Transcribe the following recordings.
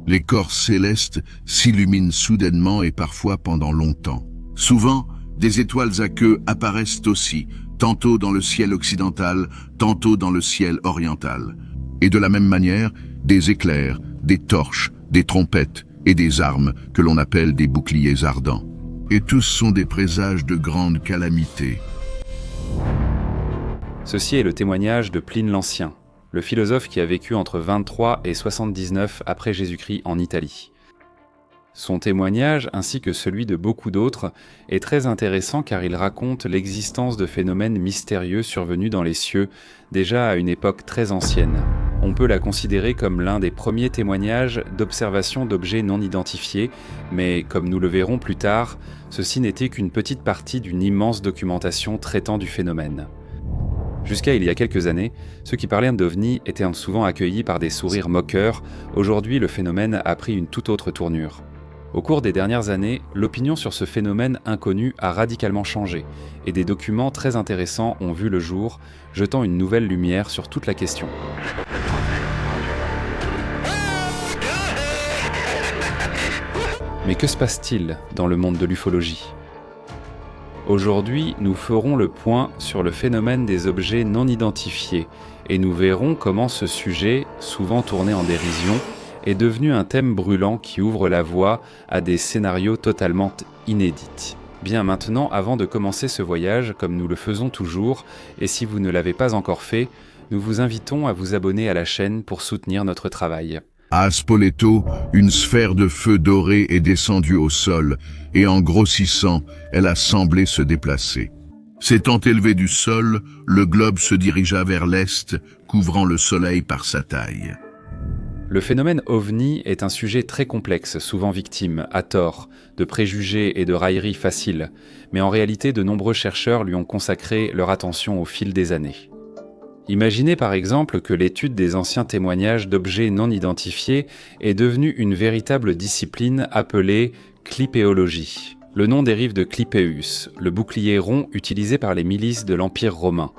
Les corps célestes s'illuminent soudainement et parfois pendant longtemps. Souvent, des étoiles à queue apparaissent aussi, tantôt dans le ciel occidental, tantôt dans le ciel oriental. Et de la même manière, des éclairs, des torches, des trompettes et des armes que l'on appelle des boucliers ardents. Et tous sont des présages de grandes calamités. Ceci est le témoignage de Pline l'Ancien, le philosophe qui a vécu entre 23 et 79 après Jésus-Christ en Italie. Son témoignage, ainsi que celui de beaucoup d'autres, est très intéressant car il raconte l'existence de phénomènes mystérieux survenus dans les cieux, déjà à une époque très ancienne. On peut la considérer comme l'un des premiers témoignages d'observation d'objets non identifiés, mais comme nous le verrons plus tard, ceci n'était qu'une petite partie d'une immense documentation traitant du phénomène. Jusqu'à il y a quelques années, ceux qui parlaient d'OVNI étaient souvent accueillis par des sourires moqueurs. Aujourd'hui, le phénomène a pris une toute autre tournure. Au cours des dernières années, l'opinion sur ce phénomène inconnu a radicalement changé, et des documents très intéressants ont vu le jour, jetant une nouvelle lumière sur toute la question. Mais que se passe-t-il dans le monde de l'ufologie ? Aujourd'hui, nous ferons le point sur le phénomène des objets non identifiés et nous verrons comment ce sujet, souvent tourné en dérision, est devenu un thème brûlant qui ouvre la voie à des scénarios totalement inédits. Bien maintenant, avant de commencer ce voyage, comme nous le faisons toujours, et si vous ne l'avez pas encore fait, nous vous invitons à vous abonner à la chaîne pour soutenir notre travail. À Spoleto, une sphère de feu doré est descendue au sol et en grossissant, elle a semblé se déplacer. S'étant élevé du sol, le globe se dirigea vers l'est, couvrant le soleil par sa taille. Le phénomène OVNI est un sujet très complexe, souvent victime, à tort, de préjugés et de railleries faciles, mais en réalité de nombreux chercheurs lui ont consacré leur attention au fil des années. Imaginez par exemple que l'étude des anciens témoignages d'objets non identifiés est devenue une véritable discipline appelée clipéologie. Le nom dérive de Clipéus, le bouclier rond utilisé par les milices de l'Empire romain.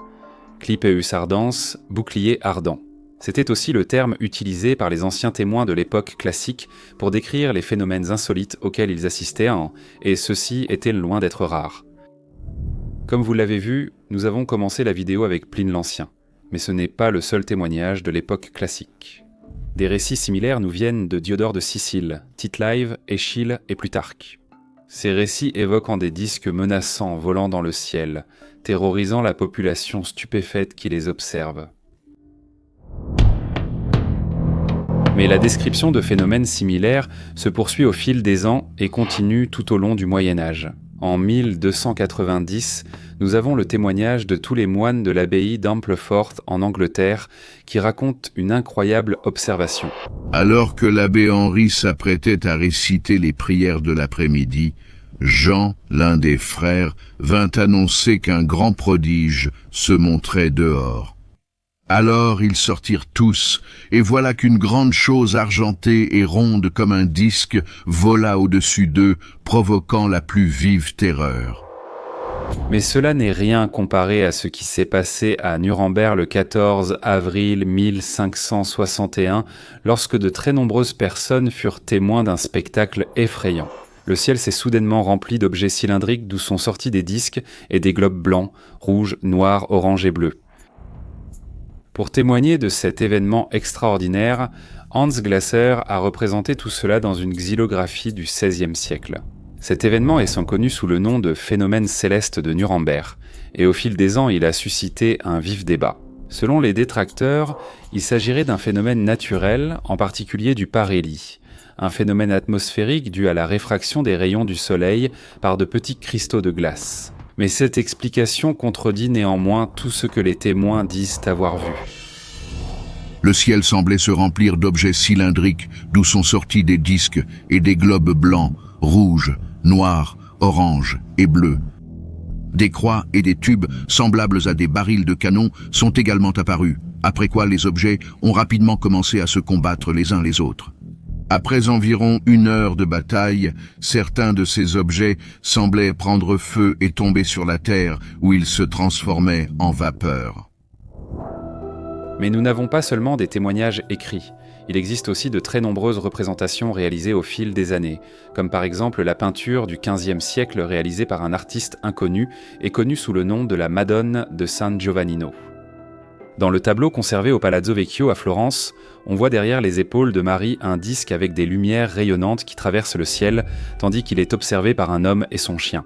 Clipéus ardens, bouclier ardent. C'était aussi le terme utilisé par les anciens témoins de l'époque classique pour décrire les phénomènes insolites auxquels ils assistaient, et ceux-ci étaient loin d'être rares. Comme vous l'avez vu, nous avons commencé la vidéo avec Pline l'Ancien. Mais ce n'est pas le seul témoignage de l'époque classique. Des récits similaires nous viennent de Diodore de Sicile, Tite-Live, Échille et Plutarque. Ces récits évoquent des disques menaçants volant dans le ciel, terrorisant la population stupéfaite qui les observe. Mais la description de phénomènes similaires se poursuit au fil des ans et continue tout au long du Moyen-Âge. En 1290, nous avons le témoignage de tous les moines de l'abbaye d'Ampleforth en Angleterre qui racontent une incroyable observation. Alors que l'abbé Henri s'apprêtait à réciter les prières de l'après-midi, Jean, l'un des frères, vint annoncer qu'un grand prodige se montrait dehors. Alors ils sortirent tous, et voilà qu'une grande chose argentée et ronde comme un disque vola au-dessus d'eux, provoquant la plus vive terreur. Mais cela n'est rien comparé à ce qui s'est passé à Nuremberg le 14 avril 1561, lorsque de très nombreuses personnes furent témoins d'un spectacle effrayant. Le ciel s'est soudainement rempli d'objets cylindriques d'où sont sortis des disques et des globes blancs, rouges, noirs, oranges et bleus. Pour témoigner de cet événement extraordinaire, Hans Glasser a représenté tout cela dans une xylographie du XVIe siècle. Cet événement est sans connu sous le nom de phénomène céleste de Nuremberg, et au fil des ans il a suscité un vif débat. Selon les détracteurs, il s'agirait d'un phénomène naturel, en particulier du parélie, un phénomène atmosphérique dû à la réfraction des rayons du soleil par de petits cristaux de glace. Mais cette explication contredit néanmoins tout ce que les témoins disent avoir vu. Le ciel semblait se remplir d'objets cylindriques d'où sont sortis des disques et des globes blancs, rouges, noirs, oranges et bleus. Des croix et des tubes semblables à des barils de canon sont également apparus, après quoi les objets ont rapidement commencé à se combattre les uns les autres. Après environ 1 heure de bataille, certains de ces objets semblaient prendre feu et tomber sur la terre où ils se transformaient en vapeur. Mais nous n'avons pas seulement des témoignages écrits. Il existe aussi de très nombreuses représentations réalisées au fil des années, comme par exemple la peinture du XVe siècle réalisée par un artiste inconnu et connu sous le nom de la Madone de San Giovannino. Dans le tableau conservé au Palazzo Vecchio à Florence, on voit derrière les épaules de Marie un disque avec des lumières rayonnantes qui traversent le ciel, tandis qu'il est observé par un homme et son chien.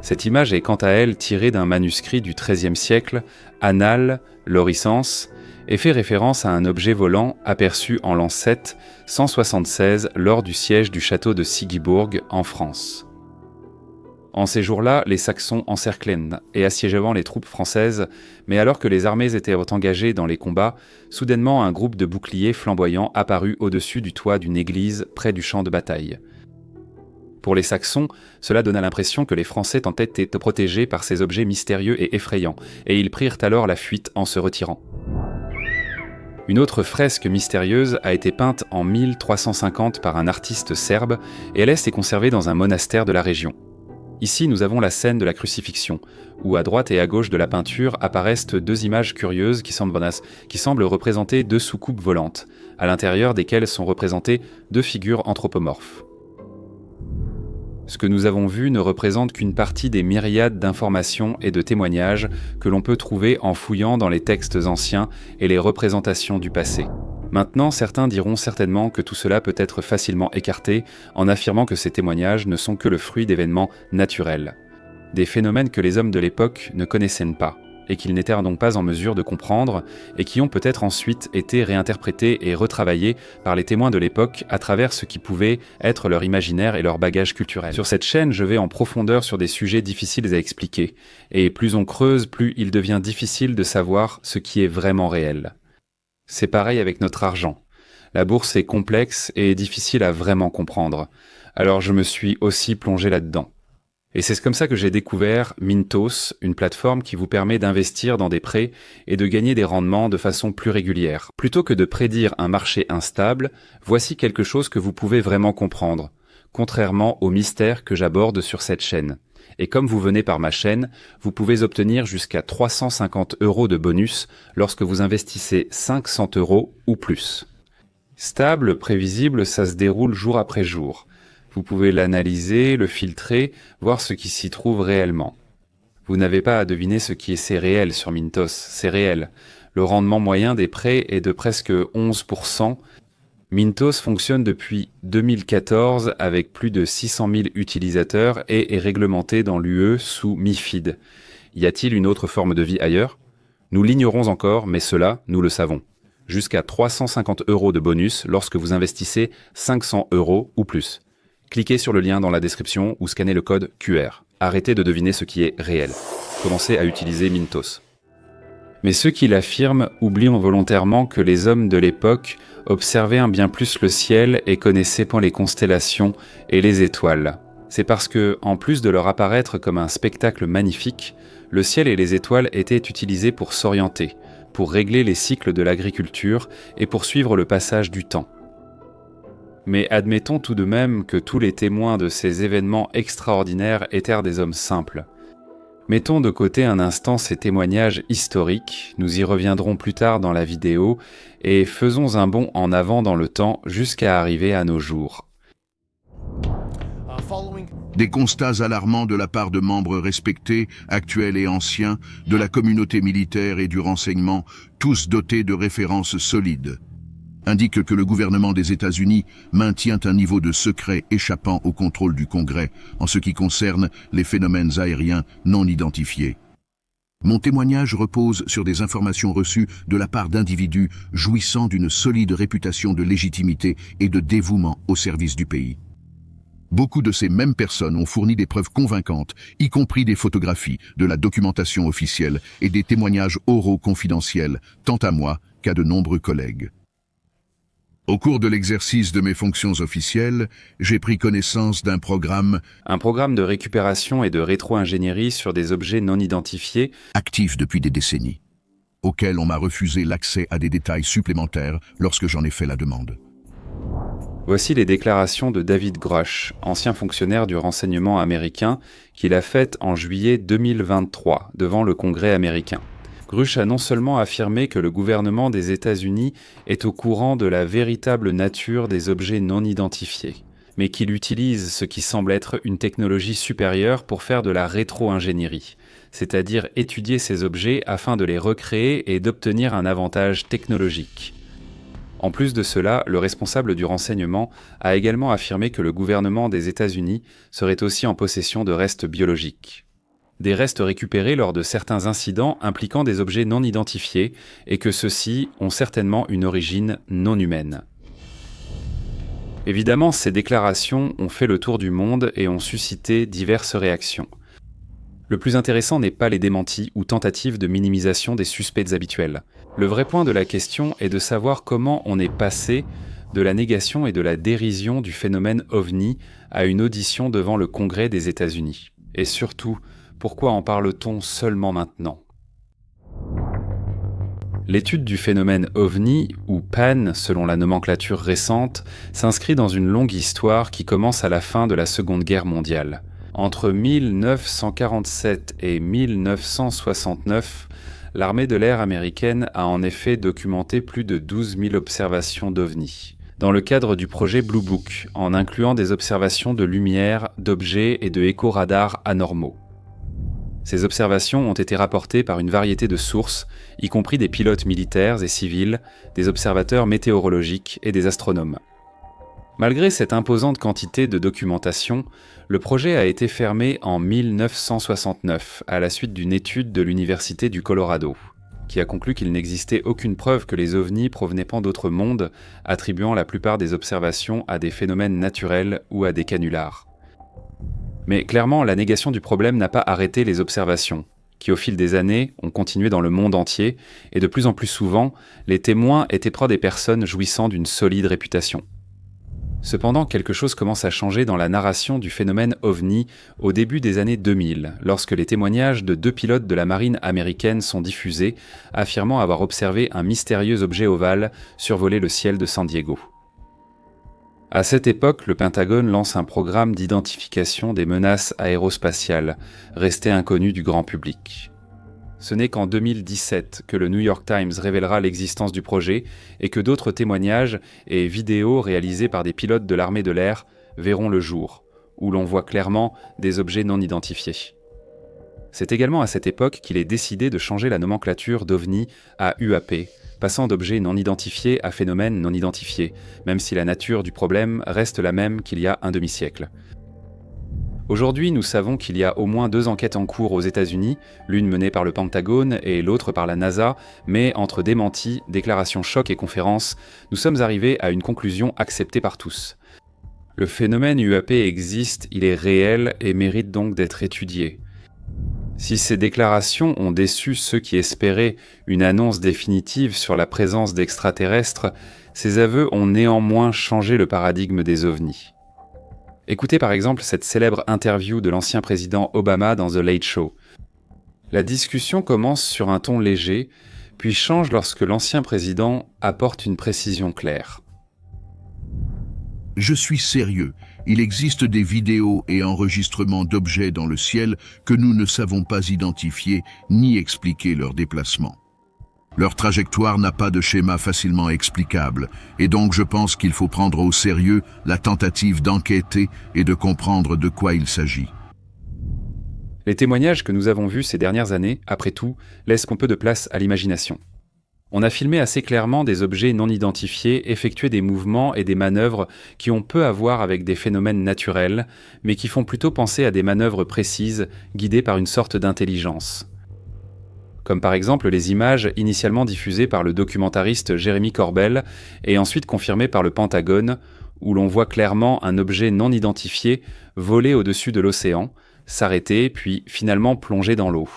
Cette image est quant à elle tirée d'un manuscrit du XIIIe siècle, Annales Loricense, et fait référence à un objet volant aperçu en l'an 7, 176 lors du siège du château de Sigisbourg en France. En ces jours-là, les Saxons encerclaient et assiégeant les troupes françaises, mais alors que les armées étaient engagées dans les combats, soudainement un groupe de boucliers flamboyants apparut au-dessus du toit d'une église près du champ de bataille. Pour les Saxons, cela donna l'impression que les Français tentaient d'être protégés par ces objets mystérieux et effrayants, et ils prirent alors la fuite en se retirant. Une autre fresque mystérieuse a été peinte en 1350 par un artiste serbe, et elle est conservée dans un monastère de la région. Ici, nous avons la scène de la crucifixion, où à droite et à gauche de la peinture apparaissent deux images curieuses qui semblent représenter deux soucoupes volantes, à l'intérieur desquelles sont représentées deux figures anthropomorphes. Ce que nous avons vu ne représente qu'une partie des myriades d'informations et de témoignages que l'on peut trouver en fouillant dans les textes anciens et les représentations du passé. Maintenant, certains diront certainement que tout cela peut être facilement écarté en affirmant que ces témoignages ne sont que le fruit d'événements naturels, des phénomènes que les hommes de l'époque ne connaissaient pas, et qu'ils n'étaient donc pas en mesure de comprendre, et qui ont peut-être ensuite été réinterprétés et retravaillés par les témoins de l'époque à travers ce qui pouvait être leur imaginaire et leur bagage culturel. Sur cette chaîne, je vais en profondeur sur des sujets difficiles à expliquer, et plus on creuse, plus il devient difficile de savoir ce qui est vraiment réel. C'est pareil avec notre argent. La bourse est complexe et difficile à vraiment comprendre. Alors je me suis aussi plongé là-dedans. Et c'est comme ça que j'ai découvert Mintos, une plateforme qui vous permet d'investir dans des prêts et de gagner des rendements de façon plus régulière. Plutôt que de prédire un marché instable, voici quelque chose que vous pouvez vraiment comprendre, contrairement aux mystères que j'aborde sur cette chaîne. Et comme vous venez par ma chaîne, vous pouvez obtenir jusqu'à 350 € de bonus lorsque vous investissez 500 € ou plus. Stable, prévisible, ça se déroule jour après jour. Vous pouvez l'analyser, le filtrer, voir ce qui s'y trouve réellement. Vous n'avez pas à deviner ce qui est réel sur Mintos, c'est réel. Le rendement moyen des prêts est de presque 11%. Mintos fonctionne depuis 2014 avec plus de 600 000 utilisateurs et est réglementé dans l'UE sous MiFID. Y a-t-il une autre forme de vie ailleurs? Nous l'ignorons encore, mais cela, nous le savons. Jusqu'à 350 € de bonus lorsque vous investissez 500 € ou plus. Cliquez sur le lien dans la description ou scannez le code QR. Arrêtez de deviner ce qui est réel. Commencez à utiliser Mintos. Mais ceux qui l'affirment oublient volontairement que les hommes de l'époque observaient un bien plus le ciel et connaissaient point les constellations et les étoiles. C'est parce que, en plus de leur apparaître comme un spectacle magnifique, le ciel et les étoiles étaient utilisés pour s'orienter, pour régler les cycles de l'agriculture et pour suivre le passage du temps. Mais admettons tout de même que tous les témoins de ces événements extraordinaires étaient des hommes simples. Mettons de côté un instant ces témoignages historiques, nous y reviendrons plus tard dans la vidéo, et faisons un bond en avant dans le temps jusqu'à arriver à nos jours. Des constats alarmants de la part de membres respectés, actuels et anciens, de la communauté militaire et du renseignement, tous dotés de références solides, indiquent que le gouvernement des États-Unis maintient un niveau de secret échappant au contrôle du Congrès en ce qui concerne les phénomènes aériens non identifiés. Mon témoignage repose sur des informations reçues de la part d'individus jouissant d'une solide réputation de légitimité et de dévouement au service du pays. Beaucoup de ces mêmes personnes ont fourni des preuves convaincantes, y compris des photographies, de la documentation officielle et des témoignages oraux confidentiels, tant à moi qu'à de nombreux collègues. Au cours de l'exercice de mes fonctions officielles, j'ai pris connaissance d'un programme de récupération et de rétro-ingénierie sur des objets non identifiés, actif depuis des décennies, auquel on m'a refusé l'accès à des détails supplémentaires lorsque j'en ai fait la demande. Voici les déclarations de David Grush, ancien fonctionnaire du renseignement américain, qu'il a faites en juillet 2023 devant le Congrès américain. Grush a non seulement affirmé que le gouvernement des États-Unis est au courant de la véritable nature des objets non identifiés, mais qu'il utilise ce qui semble être une technologie supérieure pour faire de la rétro-ingénierie, c'est-à-dire étudier ces objets afin de les recréer et d'obtenir un avantage technologique. En plus de cela, le responsable du renseignement a également affirmé que le gouvernement des États-Unis serait aussi en possession de restes biologiques. Des restes récupérés lors de certains incidents impliquant des objets non identifiés et que ceux-ci ont certainement une origine non humaine. Évidemment, ces déclarations ont fait le tour du monde et ont suscité diverses réactions. Le plus intéressant n'est pas les démentis ou tentatives de minimisation des suspects habituels. Le vrai point de la question est de savoir comment on est passé de la négation et de la dérision du phénomène OVNI à une audition devant le Congrès des États-Unis. Et surtout, pourquoi en parle-t-on seulement maintenant ? L'étude du phénomène OVNI, ou PAN selon la nomenclature récente, s'inscrit dans une longue histoire qui commence à la fin de la Seconde Guerre mondiale. Entre 1947 et 1969, l'armée de l'air américaine a en effet documenté plus de 12 000 observations d'OVNI, dans le cadre du projet Blue Book, en incluant des observations de lumière, d'objets et de écho-radars anormaux. Ces observations ont été rapportées par une variété de sources, y compris des pilotes militaires et civils, des observateurs météorologiques et des astronomes. Malgré cette imposante quantité de documentation, le projet a été fermé en 1969 à la suite d'une étude de l'Université du Colorado, qui a conclu qu'il n'existait aucune preuve que les ovnis provenaient pas d'autres mondes, attribuant la plupart des observations à des phénomènes naturels ou à des canulars. Mais clairement, la négation du problème n'a pas arrêté les observations, qui au fil des années ont continué dans le monde entier, et de plus en plus souvent, les témoins étaient proches des personnes jouissant d'une solide réputation. Cependant, quelque chose commence à changer dans la narration du phénomène OVNI au début des années 2000, lorsque les témoignages de 2 pilotes de la marine américaine sont diffusés, affirmant avoir observé un mystérieux objet ovale survoler le ciel de San Diego. À cette époque, le Pentagone lance un programme d'identification des menaces aérospatiales, restées inconnues du grand public. Ce n'est qu'en 2017 que le New York Times révélera l'existence du projet et que d'autres témoignages et vidéos réalisés par des pilotes de l'armée de l'air verront le jour, où l'on voit clairement des objets non identifiés. C'est également à cette époque qu'il est décidé de changer la nomenclature d'OVNI à UAP, passant d'objets non identifiés à phénomènes non identifiés, même si la nature du problème reste la même qu'il y a un demi-siècle. Aujourd'hui, nous savons qu'il y a au moins 2 enquêtes en cours aux États-Unis, l'une menée par le Pentagone et l'autre par la NASA, mais entre démentis, déclarations chocs et conférences, nous sommes arrivés à une conclusion acceptée par tous. Le phénomène UAP existe, il est réel et mérite donc d'être étudié. Si ces déclarations ont déçu ceux qui espéraient une annonce définitive sur la présence d'extraterrestres, ces aveux ont néanmoins changé le paradigme des ovnis. Écoutez par exemple cette célèbre interview de l'ancien président Obama dans The Late Show. La discussion commence sur un ton léger, puis change lorsque l'ancien président apporte une précision claire. Je suis sérieux. Il existe des vidéos et enregistrements d'objets dans le ciel que nous ne savons pas identifier ni expliquer leur déplacement. Leur trajectoire n'a pas de schéma facilement explicable, et donc je pense qu'il faut prendre au sérieux la tentative d'enquêter et de comprendre de quoi il s'agit. Les témoignages que nous avons vus ces dernières années, après tout, laissent un peu de place à l'imagination. On a filmé assez clairement des objets non identifiés effectuer des mouvements et des manœuvres qui ont peu à voir avec des phénomènes naturels, mais qui font plutôt penser à des manœuvres précises, guidées par une sorte d'intelligence. Comme par exemple les images initialement diffusées par le documentariste Jeremy Corbell et ensuite confirmées par le Pentagone, où l'on voit clairement un objet non identifié voler au-dessus de l'océan, s'arrêter puis finalement plonger dans l'eau.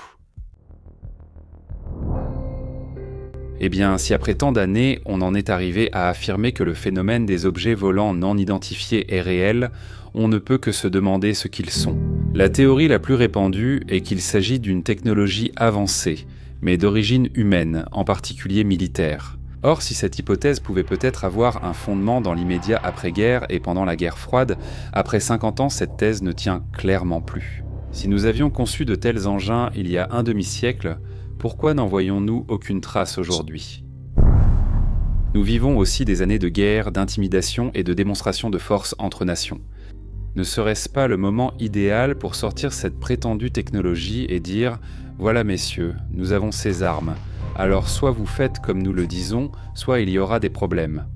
Eh bien, si après tant d'années, on en est arrivé à affirmer que le phénomène des objets volants non identifiés est réel, on ne peut que se demander ce qu'ils sont. La théorie la plus répandue est qu'il s'agit d'une technologie avancée, mais d'origine humaine, en particulier militaire. Or, si cette hypothèse pouvait peut-être avoir un fondement dans l'immédiat après-guerre et pendant la guerre froide, après 50 ans, cette thèse ne tient clairement plus. Si nous avions conçu de tels engins il y a un demi-siècle, pourquoi n'en voyons-nous aucune trace aujourd'hui ? Nous vivons aussi des années de guerre, d'intimidation et de démonstration de force entre nations. Ne serait-ce pas le moment idéal pour sortir cette prétendue technologie et dire « Voilà messieurs, nous avons ces armes, alors soit vous faites comme nous le disons, soit il y aura des problèmes ».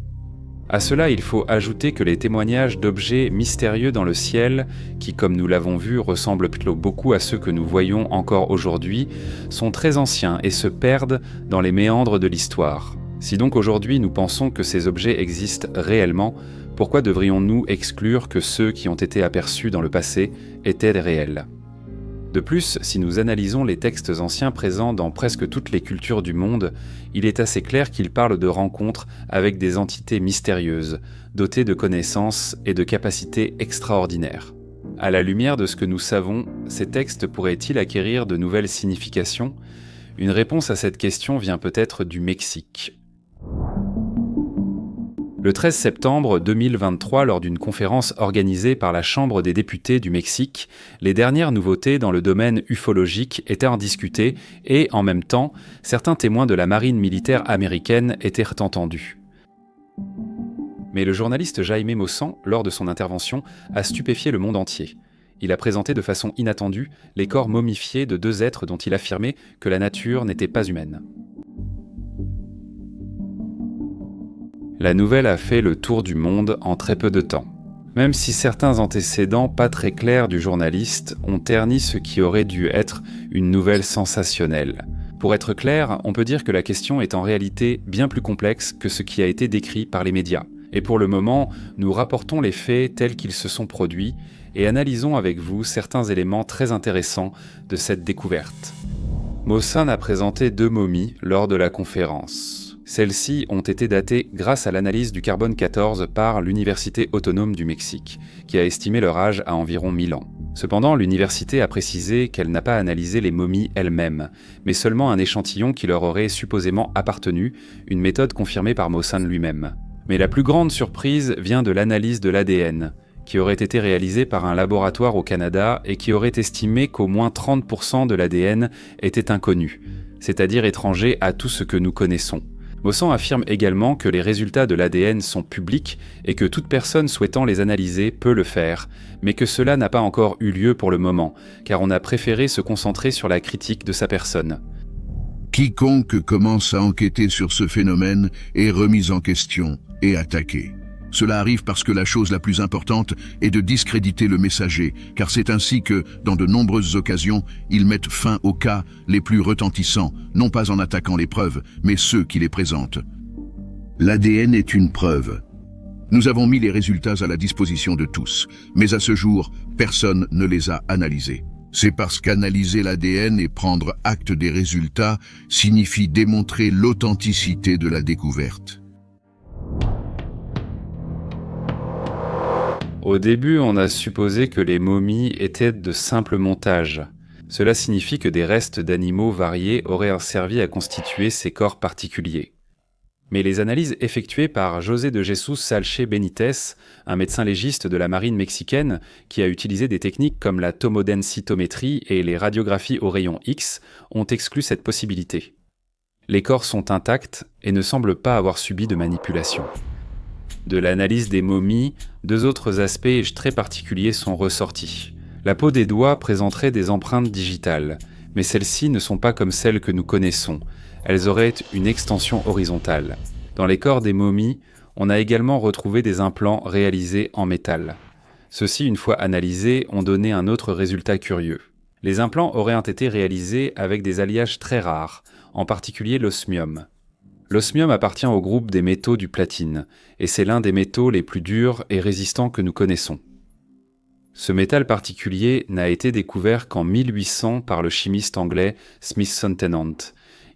À cela, il faut ajouter que les témoignages d'objets mystérieux dans le ciel, qui comme nous l'avons vu ressemblent plutôt beaucoup à ceux que nous voyons encore aujourd'hui, sont très anciens et se perdent dans les méandres de l'histoire. Si donc aujourd'hui nous pensons que ces objets existent réellement, pourquoi devrions-nous exclure que ceux qui ont été aperçus dans le passé étaient réels ? De plus, si nous analysons les textes anciens présents dans presque toutes les cultures du monde, il est assez clair qu'ils parlent de rencontres avec des entités mystérieuses, dotées de connaissances et de capacités extraordinaires. À la lumière de ce que nous savons, ces textes pourraient-ils acquérir de nouvelles significations ? Une réponse à cette question vient peut-être du Mexique. Le 13 septembre 2023, lors d'une conférence organisée par la Chambre des députés du Mexique, les dernières nouveautés dans le domaine ufologique étaient en discutées et, en même temps, certains témoins de la marine militaire américaine étaient entendus. Mais le journaliste Jaime Maussan, lors de son intervention, a stupéfié le monde entier. Il a présenté de façon inattendue les corps momifiés de 2 êtres dont il affirmait que la nature n'était pas humaine. La nouvelle a fait le tour du monde en très peu de temps. Même si certains antécédents pas très clairs du journaliste ont terni ce qui aurait dû être une nouvelle sensationnelle. Pour être clair, on peut dire que la question est en réalité bien plus complexe que ce qui a été décrit par les médias. Et pour le moment, nous rapportons les faits tels qu'ils se sont produits et analysons avec vous certains éléments très intéressants de cette découverte. Maussan a présenté 2 momies lors de la conférence. Celles-ci ont été datées grâce à l'analyse du carbone 14 par l'Université autonome du Mexique, qui a estimé leur âge à environ 1000 ans. Cependant, l'université a précisé qu'elle n'a pas analysé les momies elles-mêmes, mais seulement un échantillon qui leur aurait supposément appartenu, une méthode confirmée par Maussan lui-même. Mais la plus grande surprise vient de l'analyse de l'ADN, qui aurait été réalisée par un laboratoire au Canada et qui aurait estimé qu'au moins 30% de l'ADN était inconnu, c'est-à-dire étranger à tout ce que nous connaissons. Maussan affirme également que les résultats de l'ADN sont publics et que toute personne souhaitant les analyser peut le faire, mais que cela n'a pas encore eu lieu pour le moment, car on a préféré se concentrer sur la critique de sa personne. Quiconque commence à enquêter sur ce phénomène est remis en question et attaqué. Cela arrive parce que la chose la plus importante est de discréditer le messager, car c'est ainsi que, dans de nombreuses occasions, ils mettent fin aux cas les plus retentissants, non pas en attaquant les preuves, mais ceux qui les présentent. L'ADN est une preuve. Nous avons mis les résultats à la disposition de tous, mais à ce jour, personne ne les a analysés. C'est parce qu'analyser l'ADN et prendre acte des résultats signifie démontrer l'authenticité de la découverte. Au début, on a supposé que les momies étaient de simples montages. Cela signifie que des restes d'animaux variés auraient servi à constituer ces corps particuliers. Mais les analyses effectuées par José de Jesus Salche Benítez, un médecin légiste de la marine mexicaine qui a utilisé des techniques comme la tomodensitométrie et les radiographies au rayon X, ont exclu cette possibilité. Les corps sont intacts et ne semblent pas avoir subi de manipulation. De l'analyse des momies, 2 autres aspects très particuliers sont ressortis. La peau des doigts présenterait des empreintes digitales, mais celles-ci ne sont pas comme celles que nous connaissons. Elles auraient une extension horizontale. Dans les corps des momies, on a également retrouvé des implants réalisés en métal. Ceux-ci, une fois analysés, ont donné un autre résultat curieux. Les implants auraient été réalisés avec des alliages très rares, en particulier l'osmium. L'osmium appartient au groupe des métaux du platine, et c'est l'un des métaux les plus durs et résistants que nous connaissons. Ce métal particulier n'a été découvert qu'en 1800 par le chimiste anglais Smithson Tennant.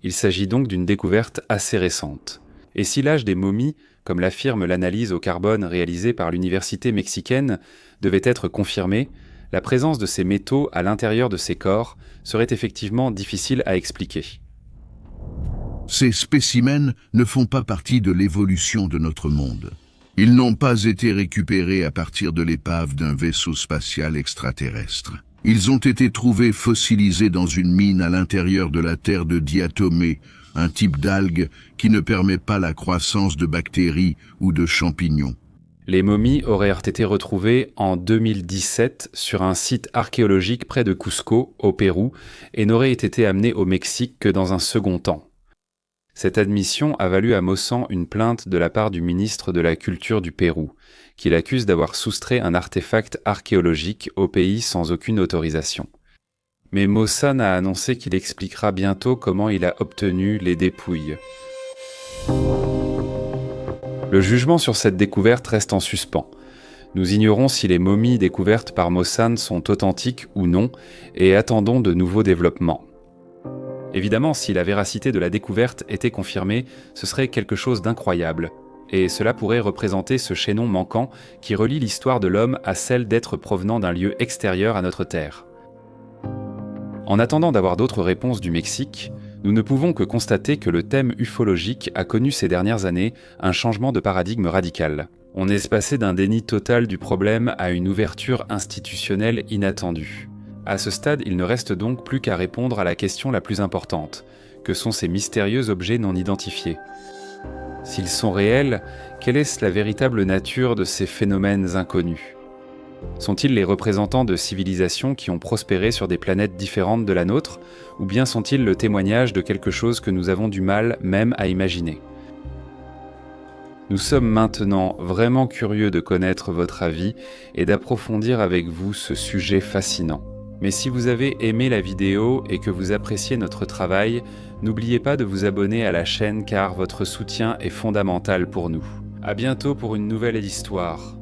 Il s'agit donc d'une découverte assez récente. Et si l'âge des momies, comme l'affirme l'analyse au carbone réalisée par l'université mexicaine, devait être confirmée, la présence de ces métaux à l'intérieur de ces corps serait effectivement difficile à expliquer. Ces spécimens ne font pas partie de l'évolution de notre monde. Ils n'ont pas été récupérés à partir de l'épave d'un vaisseau spatial extraterrestre. Ils ont été trouvés fossilisés dans une mine à l'intérieur de la terre de diatomée, un type d'algue qui ne permet pas la croissance de bactéries ou de champignons. Les momies auraient été retrouvées en 2017 sur un site archéologique près de Cusco, au Pérou, et n'auraient été amenées au Mexique que dans un second temps. Cette admission a valu à Maussan une plainte de la part du ministre de la Culture du Pérou, qui l'accuse d'avoir soustrait un artefact archéologique au pays sans aucune autorisation. Mais Maussan a annoncé qu'il expliquera bientôt comment il a obtenu les dépouilles. Le jugement sur cette découverte reste en suspens. Nous ignorons si les momies découvertes par Maussan sont authentiques ou non, et attendons de nouveaux développements. Évidemment, si la véracité de la découverte était confirmée, ce serait quelque chose d'incroyable, et cela pourrait représenter ce chaînon manquant qui relie l'histoire de l'homme à celle d'êtres provenant d'un lieu extérieur à notre Terre. En attendant d'avoir d'autres réponses du Mexique, nous ne pouvons que constater que le thème ufologique a connu ces dernières années un changement de paradigme radical. On est passé d'un déni total du problème à une ouverture institutionnelle inattendue. À ce stade, il ne reste donc plus qu'à répondre à la question la plus importante, que sont ces mystérieux objets non identifiés. S'ils sont réels, quelle est la véritable nature de ces phénomènes inconnus ? Sont-ils les représentants de civilisations qui ont prospéré sur des planètes différentes de la nôtre, ou bien sont-ils le témoignage de quelque chose que nous avons du mal même à imaginer ? Nous sommes maintenant vraiment curieux de connaître votre avis et d'approfondir avec vous ce sujet fascinant. Mais si vous avez aimé la vidéo et que vous appréciez notre travail, n'oubliez pas de vous abonner à la chaîne car votre soutien est fondamental pour nous. À bientôt pour une nouvelle histoire.